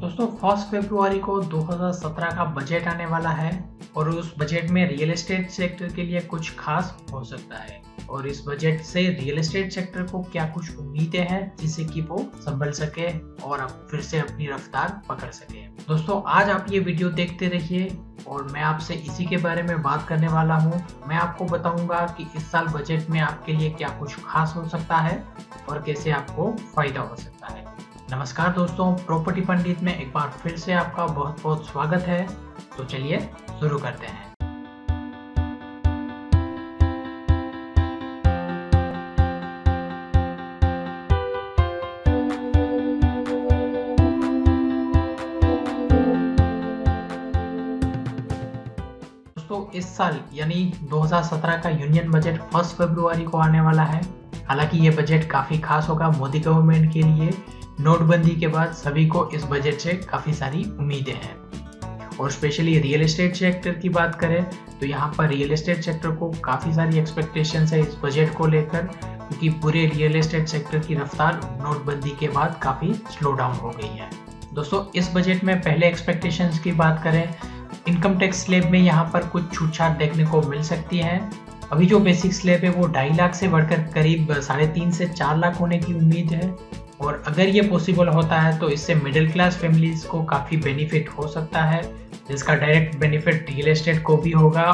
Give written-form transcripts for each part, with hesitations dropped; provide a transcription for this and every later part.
दोस्तों 1 फरवरी को 2017 का बजट आने वाला है और उस बजट में रियल एस्टेट सेक्टर के लिए कुछ खास हो सकता है और इस बजट से रियल एस्टेट सेक्टर को क्या कुछ उम्मीदें हैं जिससे कि वो संभल सके और अब फिर से अपनी रफ्तार पकड़ सके। दोस्तों आज आप ये वीडियो देखते रहिए और मैं आपसे इसी के बारे में बात करने वाला हूँ। मैं आपको बताऊंगा कि इस साल बजट में आपके लिए क्या कुछ खास हो सकता है और कैसे आपको फायदा हो सकता है। नमस्कार दोस्तों, प्रॉपर्टी पंडित में एक बार फिर से आपका बहुत बहुत स्वागत है। तो चलिए शुरू करते हैं। दोस्तों इस साल यानी 2017 का यूनियन बजट 1 फरवरी को आने वाला है। हालांकि ये बजट काफी खास होगा मोदी गवर्नमेंट के लिए। नोटबंदी के बाद सभी को इस बजट से काफी सारी उम्मीदें हैं और स्पेशली रियल एस्टेट सेक्टर की बात करें तो यहाँ पर रियल एस्टेट सेक्टर को काफी सारी एक्सपेक्टेशंस है इस बजट को लेकर, क्योंकि पूरे रियल एस्टेट सेक्टर की रफ्तार नोटबंदी के बाद काफी स्लो डाउन हो गई है। दोस्तों इस बजट में पहले एक्सपेक्टेशंस की बात करें, इनकम टैक्स स्लैब में यहाँ पर कुछ छूट-छाट देखने को मिल सकती है। अभी जो बेसिक स्लैब है वो 2.5 लाख से बढ़कर करीब 3.5 से 4 लाख होने की उम्मीद है और अगर ये पॉसिबल होता है तो इससे मिडिल क्लास फैमिलीज को काफ़ी बेनिफिट हो सकता है, जिसका डायरेक्ट बेनिफिट रियल एस्टेट को भी होगा।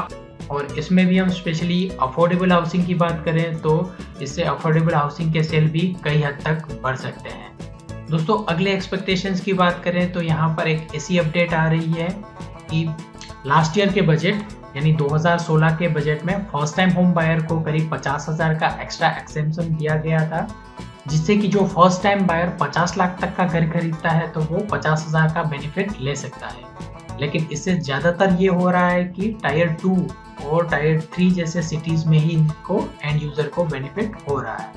और इसमें भी हम स्पेशली अफोर्डेबल हाउसिंग की बात करें तो इससे अफोर्डेबल हाउसिंग के सेल भी कई हद तक बढ़ सकते हैं। दोस्तों अगले एक्सपेक्टेशंस की बात करें तो यहाँ पर एक ऐसी अपडेट आ रही है कि लास्ट ईयर के बजट यानी 2016 के बजट में फर्स्ट टाइम होम बायर को करीब 50,000 का एक्स्ट्रा एक्सेम्पशन दिया गया था, जिससे कि जो फर्स्ट टाइम बायर 50 लाख तक का घर खरीदता है तो वो 50,000 का बेनिफिट ले सकता है। लेकिन इससे ज़्यादातर ये हो रहा है कि टायर 2 और टायर 3 जैसे सिटीज़ में ही इनको एंड यूज़र को बेनिफिट हो रहा है,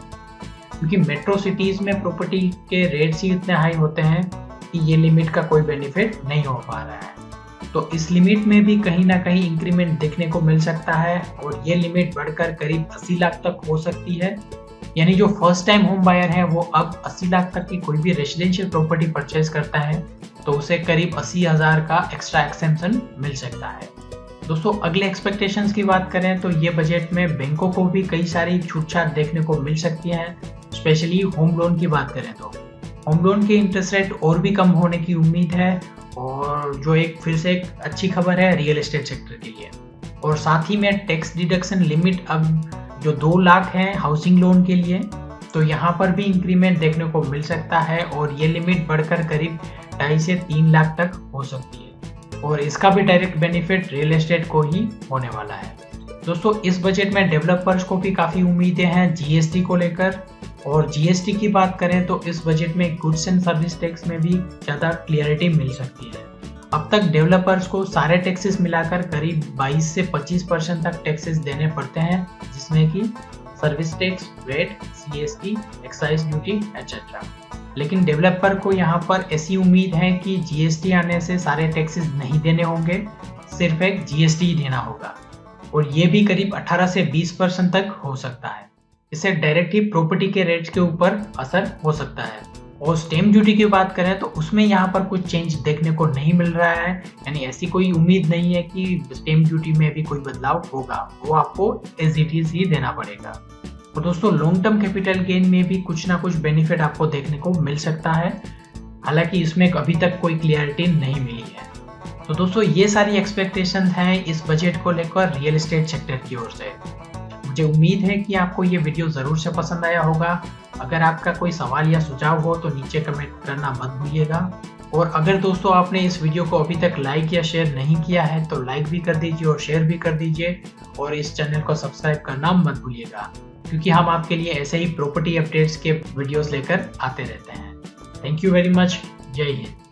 क्योंकि मेट्रो सिटीज़ में प्रॉपर्टी के रेट्स ही इतने हाई होते हैं कि ये लिमिट का कोई बेनिफिट नहीं हो पा रहा है। तो इस लिमिट में भी कहीं ना कहीं इंक्रीमेंट देखने को मिल सकता है और ये लिमिट बढ़कर करीब 80 लाख तक हो सकती है। यानी जो फर्स्ट टाइम होम बायर है वो अब 80 लाख तक की कोई भी रेजिडेंशियल प्रॉपर्टी परचेज करता है तो उसे करीब 80,000 का एक्स्ट्रा एक्सेम्पशन मिल सकता है। दोस्तों अगले एक्सपेक्टेशंस की बात करें तो ये बजट में बैंकों को भी कई सारी छूट-छाट देखने को मिल सकती है। स्पेशली होम लोन की बात करें तो होम लोन के इंटरेस्ट रेट और भी कम होने की उम्मीद है और जो एक फिर से एक अच्छी खबर है रियल एस्टेट सेक्टर के लिए। और साथ ही में टैक्स डिडक्शन लिमिट अब जो 2 लाख है हाउसिंग लोन के लिए, तो यहाँ पर भी इंक्रीमेंट देखने को मिल सकता है और ये लिमिट बढ़कर करीब 2.5 से 3 लाख तक हो सकती है और इसका भी डायरेक्ट बेनिफिट रियल एस्टेट को ही होने वाला है। दोस्तों इस बजट में डेवलपर्स को भी काफ़ी उम्मीदें हैं जीएसटी को लेकर। और जीएसटी की बात करें तो इस बजट में गुड्स एंड सर्विस टैक्स में भी ज़्यादा क्लियरिटी मिल सकती है। अब तक डेवलपर्स को सारे टैक्सेस मिलाकर करीब 22 से 25% तक टैक्सेस देने पड़ते हैं, जिसमें कि service tax, VAT, CST, excise duty etcetera. लेकिन डेवलपर को यहाँ पर ऐसी उम्मीद है कि जीएसटी आने से सारे टैक्सेस नहीं देने होंगे, सिर्फ एक जीएसटी ही देना होगा और ये भी करीब 18 से 20% तक हो सकता है। इससे डायरेक्ट ही प्रॉपर्टी के रेट्स के ऊपर असर हो सकता है। और स्टैम्प ड्यूटी की बात करें तो उसमें यहाँ पर कुछ चेंज देखने को नहीं मिल रहा है, यानी ऐसी कोई उम्मीद नहीं है कि स्टैम्प ड्यूटी में भी कोई बदलाव होगा, वो आपको एज इट इज ही देना पड़ेगा। तो दोस्तों लॉन्ग टर्म कैपिटल गेन में भी कुछ ना कुछ बेनिफिट आपको देखने को मिल सकता है, हालांकि इसमें अभी तक कोई क्लियरिटी नहीं मिली है। तो दोस्तों ये सारी एक्सपेक्टेशन हैं इस बजट को लेकर रियल एस्टेट सेक्टर की ओर से। मुझे उम्मीद है कि आपको ये वीडियो ज़रूर से पसंद आया होगा। अगर आपका कोई सवाल या सुझाव हो तो नीचे कमेंट करना मत भूलिएगा। और अगर दोस्तों आपने इस वीडियो को अभी तक लाइक या शेयर नहीं किया है तो लाइक भी कर दीजिए और शेयर भी कर दीजिए और इस चैनल को सब्सक्राइब करना मत भूलिएगा, क्योंकि हम आपके लिए ऐसे ही प्रॉपर्टी अपडेट्स के वीडियोस लेकर आते रहते हैं। Thank you very much. जय हिंद।